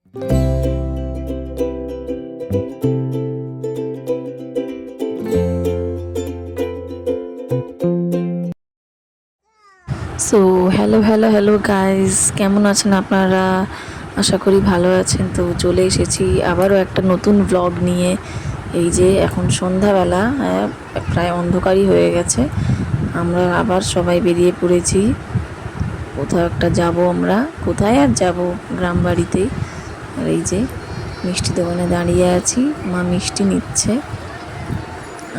So hello hello hello guys, কেমন আছেন আপনারা? আশা করি ভালো আছেন। তো চলে এসেছি আবারও একটা নতুন ব্লগ নিয়ে। এই যে এখন সন্ধ্যাবেলা, প্রায় অন্ধকারই হয়ে গেছে। আমরা আবার সবাই বেরিয়ে পড়েছি, কোথাও একটা যাব। আমরা কোথায় আর যাব, গ্রাম বাড়িতেই। আর এই যে মিষ্টি দোকানে দাঁড়িয়ে আছি, মা মিষ্টি নিচ্ছে,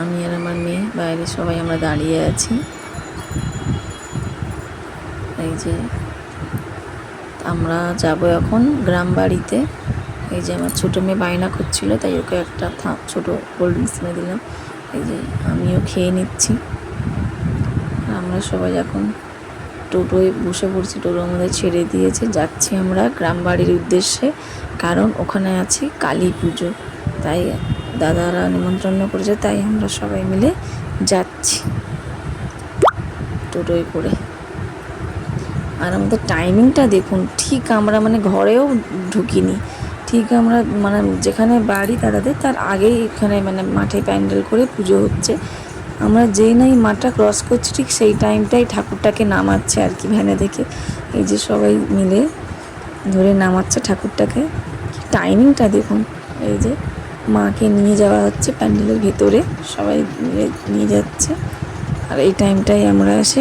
আমি আর আমার মেয়ে বাইরে সবাই আমরা দাঁড়িয়ে আছি। এই যে আমরা যাব এখন গ্রাম বাড়িতে। এই যে আমার ছোটো মেয়ে বায়না করছিল, তাই ওকে একটা ছোটো কোল্ড ড্রিঙ্কস কিনে দিলাম। এই যে আমিও খেয়ে নিচ্ছি। আমরা সবাই এখন টোটোয় বসে পড়ছি, টোটো আমাদের ছেড়ে দিয়েছে। যাচ্ছি আমরা গ্রাম বাড়ির উদ্দেশ্যে, কারণ ওখানে আছে কালী পুজো, তাই দাদারা নিমন্ত্রণ করেছে, তাই আমরা সবাই মিলে যাচ্ছি টোটোয় করে। আর আমাদের টাইমিংটা দেখুন, ঠিক আমরা ঘরেও ঢুকিনি, ঠিক আমরা যেখানে বাড়ি দাদাদের তার আগেই এখানে মাঠে প্যান্ডেল করে পুজো হচ্ছে। আমরা যেই নাই মাঠটা ক্রস করছি, ঠিক সেই টাইমটাই ঠাকুরটাকে নামাচ্ছে আর কি ভ্যানে থেকে। এই যে সবাই মিলে ধরে নামাচ্ছে ঠাকুরটাকে। টাইমিংটা দেখুন, এই যে মাকে নিয়ে যাওয়া হচ্ছে প্যান্ডেলের ভেতরে, সবাই মিলে নিয়ে যাচ্ছে। আর এই টাইমটাই আমরা এসে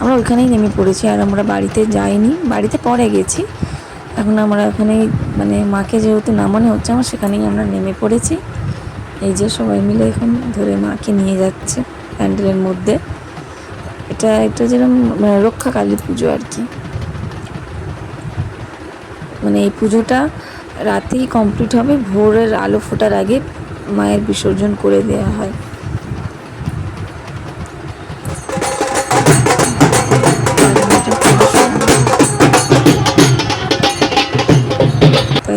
আমরা ওইখানেই নেমে পড়েছি। আর আমরা বাড়িতে যাইনি, বাড়িতে পরে গেছি। এখন আমরা ওখানেই মাকে যেহেতু নামানো হচ্ছে, আমরা সেখানেই আমরা নেমে পড়েছি। এই যে সবাই মিলে এখন ধরে মাকে নিয়ে যাচ্ছে প্যান্ডেলের মধ্যে। এটা যেরকম রক্ষা কালী পুজো আর কি। এই পুজোটা রাতেই কমপ্লিট হবে, ভোরের আলো ফোটার আগে মায়ের বিসর্জন করে দেওয়া হয়।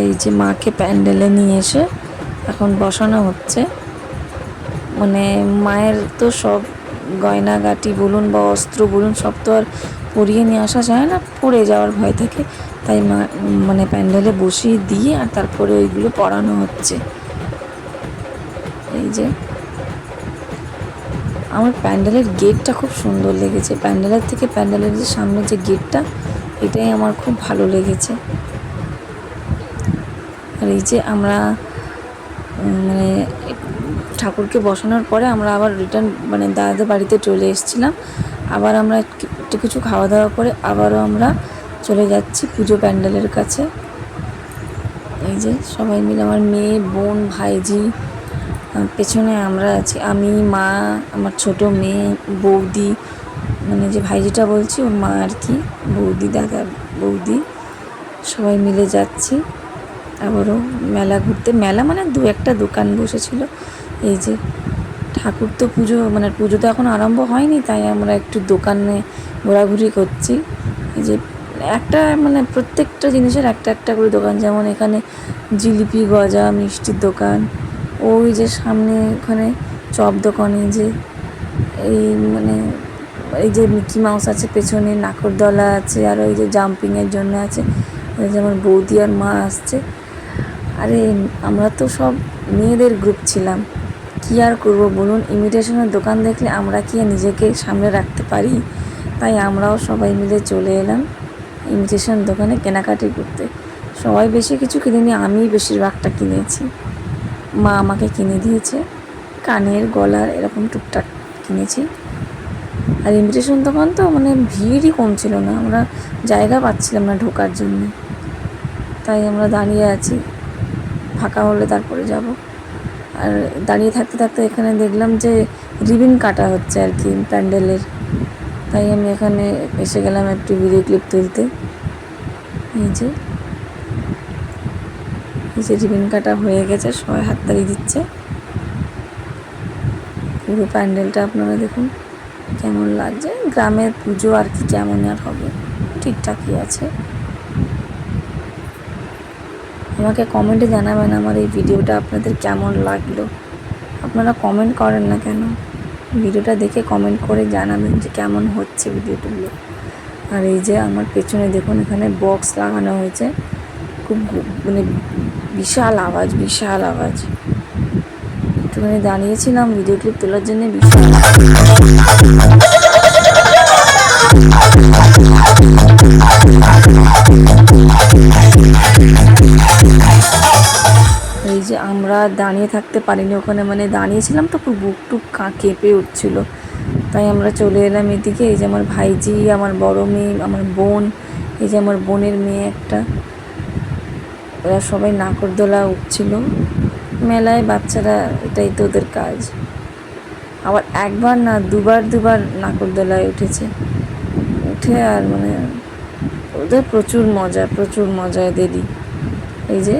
এই যে মাকে প্যান্ডেলে নিয়ে এসে এখন বসানো হচ্ছে। মায়ের তো সব গয়নাগাটি বলুন বা অস্ত্র বলুন, সব তো আর পরিয়ে নিয়ে আসা যায় না, পড়ে যাওয়ার ভয় থাকে। তাই মা প্যান্ডেলে বসিয়ে দিয়ে আর তারপরে ওইগুলো পরানো হচ্ছে। এই যে আমার প্যান্ডেলের গেটটা খুব সুন্দর লেগেছে, প্যান্ডেলের থেকে প্যান্ডেলের যে সামনে যে গেটটা, এটাই আমার খুব ভালো লেগেছে। আর এই যে আমরা ঠাকুরকে বসানোর পরে আমরা আবার রিটার্ন দাদাদের বাড়িতে চলে এসেছিলাম। আবার আমরা একটু কিছু খাওয়া দাওয়া করে আবারও আমরা চলে যাচ্ছি পুজো প্যান্ডেলের কাছে। এই যে সবাই মিলে, আমার মেয়ে, বোন, ভাইজি, পেছনে আমরা আছি, আমি, মা, আমার ছোট মেয়ে, বৌদি, যে ভাইজিটা বলছি ওর মা আর কি, বৌদি, দাদা বৌদি, সবাই মিলে যাচ্ছি আবারও মেলা ঘুরতে। মেলা দু একটা দোকান বসেছিল। এই যে ঠাকুর তো পুজো তো এখন আরম্ভ হয়নি, তাই আমরা একটু দোকানে ঘোরাঘুরি করছি। এই যে একটা প্রত্যেকটা জিনিসের একটা একটা করে দোকান, যেমন এখানে জিলিপি, গজা, মিষ্টির দোকান। ওই যে সামনে ওখানে চপ দোকানে যে এই এই যে মিকি মাউস আছে, পেছনে নাকরদোলা আছে, আর ওই যে জাম্পিংয়ের জন্য আছে। যেমন বৌদি আর মা আসছে। আরে আমরা তো সব মেয়েদের গ্রুপ ছিলাম, কী আর করবো বলুন, ইমিটেশনের দোকান দেখলে আমরা কি নিজেকে সামনে রাখতে পারি? তাই আমরাও সবাই মিলে চলে এলাম ইমিটেশন দোকানে কেনাকাটি করতে। সবাই বেশি কিছু কিনিনি, আমি বেশিরভাগটা কিনেছি, মা আমাকে কিনে দিয়েছে, কানের, গলার এরকম টুকটাক কিনেছি। আর ইমিটেশন দোকান তো ভিড়ই কম ছিল না, আমরা জায়গা পাচ্ছিলাম না ঢোকার জন্য, তাই আমরা দাঁড়িয়ে আছি, ফাঁকা হলে তারপরে যাব। আর দাঁড়িয়ে থাকতে থাকতে এখানে দেখলাম যে রিবিন কাটা হচ্ছে আর কি প্যান্ডেলের, তাই আমি এখানে এসে গেলাম একটু ভিডিও ক্লিপ তুলতে। এই যে রিবিন কাটা হয়ে গেছে, সবাই হাততালি দিচ্ছে। পুরো প্যান্ডেলটা আপনারা দেখুন কেমন লাগছে। গ্রামের পুজো আর কি, কেমন আর হবে, ঠিকঠাকই আছে। আমাকে কমেন্টে জানাবেন আমার এই ভিডিওটা আপনাদের কেমন লাগলো। আপনারা কমেন্ট করেন না কেন? ভিডিওটা দেখে কমেন্ট করে জানাবেন যে কেমন হচ্ছে ভিডিওগুলো। আর এই যে আমার পেছনে দেখুন, এখানে বক্স লাগানো হয়েছে, খুব মানে বিশাল আওয়াজ, বিশাল আওয়াজ। একটুখানি দাঁড়িয়েছিলাম ভিডিও ক্লিপ তোলার জন্য, বিশাল এই যে আমরা দাঁড়িয়ে থাকতে পারিনি ওখানে, মানে দাঁড়িয়েছিলাম তো পুরো বুক টুক কেঁপে উঠছিল। তাই আমরা চলে এলাম এদিকে। এই যে আমার ভাইজি, আমার বড় মেয়ে, আমার বোন, এই যে আমার বোনের মেয়ে একটা, ওরা সবাই নাগরদোলা উঠছিল। মেলায় বাচ্চারা এটাই তো ওদের কাজ। আবার একবার না দুবার নাগরদোলায় উঠেছে, উঠে আর মানে ওদের প্রচুর মজা এদেরই। এই যে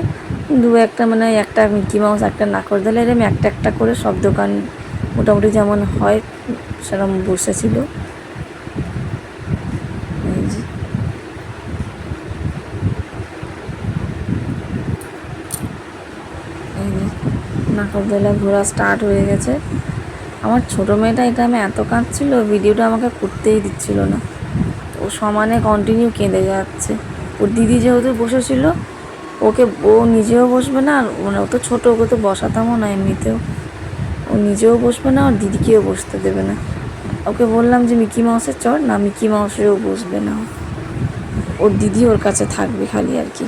একটা মানে একটা মিকি মাউস, একটা নাগরদোলা, এরকম একটা করে সব দোকান মোটামুটি যেমন হয় সেরকম বসেছিল। এই যে নাগরদোলা ঘোরা স্টার্ট হয়ে গেছে। আমার ছোটো মেয়েটা এটা আমি এত কাঁদছিল, ভিডিওটা আমাকে করতেই দিচ্ছিল না। ও সমানে কন্টিনিউ কেঁদে যাচ্ছে। ওর দিদি যেহেতু বসেছিল, ও নিজেও বসবে না, আর মানে ও তো ছোটো, ওকে তো বসাতামও না এমনিতেও। ও নিজেও বসবে না, ওর দিদিকেও বসতে দেবে না। ওকে বললাম যে মিকি মাউসের চড় না, মিকি মাউসেও বসবে না, ওর দিদি ওর কাছে থাকবে খালি আর কি।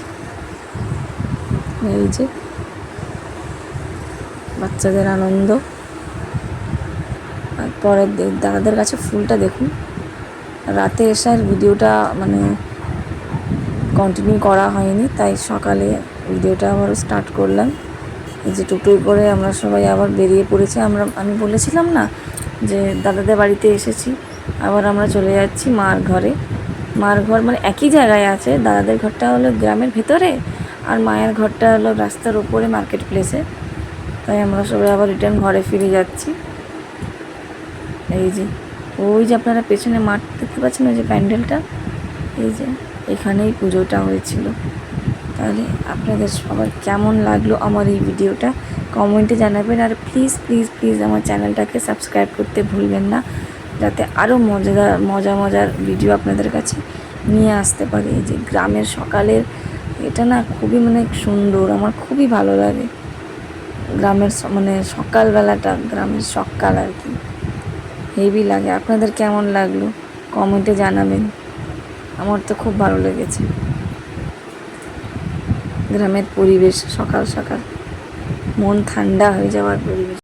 এই যে বাচ্চাদের আনন্দ। আর পরের দাদাদের কাছে ফুলটা দেখুন। রাতে এসে আর ভিডিওটা মানে কন্টিনিউ করা হয়নি, তাই সকালে ভিডিওটা আবার স্টার্ট করলাম। এই যে টোটোয় করে আমরা সবাই আবার বেরিয়ে পড়েছি। আমি বলেছিলাম না যে দাদাদের বাড়িতে এসেছি, আবার আমরা চলে যাচ্ছি মার ঘরে। মার ঘর মানে একই জায়গায় আছে, দাদাদের ঘরটা হলো গ্রামের ভেতরে, আর মায়ের ঘরটা হলো রাস্তার ওপরে মার্কেট প্লেসে। তাই আমরা সবাই আবার রিটার্ন ঘরে ফিরে যাচ্ছি। এই যে ওই যে আপনারা পেছনে মাঠ দেখতে পাচ্ছেন, ওই যে প্যান্ডেলটা, এই যে এখানেই পুজোটা হয়েছিল। তাহলে আপনাদের সবার কেমন লাগলো আমার এই ভিডিওটা কমেন্টে জানাবেন। আর প্লিজ আমার চ্যানেলটাকে সাবস্ক্রাইব করতে ভুলবেন না, যাতে আরও মজার ভিডিও আপনাদের কাছে নিয়ে আসতে পারি। এই যে গ্রামের সকালের এটা না খুবই মানে সুন্দর, আমার খুবই ভালো লাগে গ্রামের মানে সকালবেলাটা, গ্রামের সকাল আর কি হেভি লাগে। আপনাদের কেমন লাগলো কমেন্টে জানাবেন। আমার তো খুব ভালো লেগেছে গ্রামের পরিবেশ, সকাল সকাল মন ঠান্ডা হয়ে যাওয়ার পরিবেশ।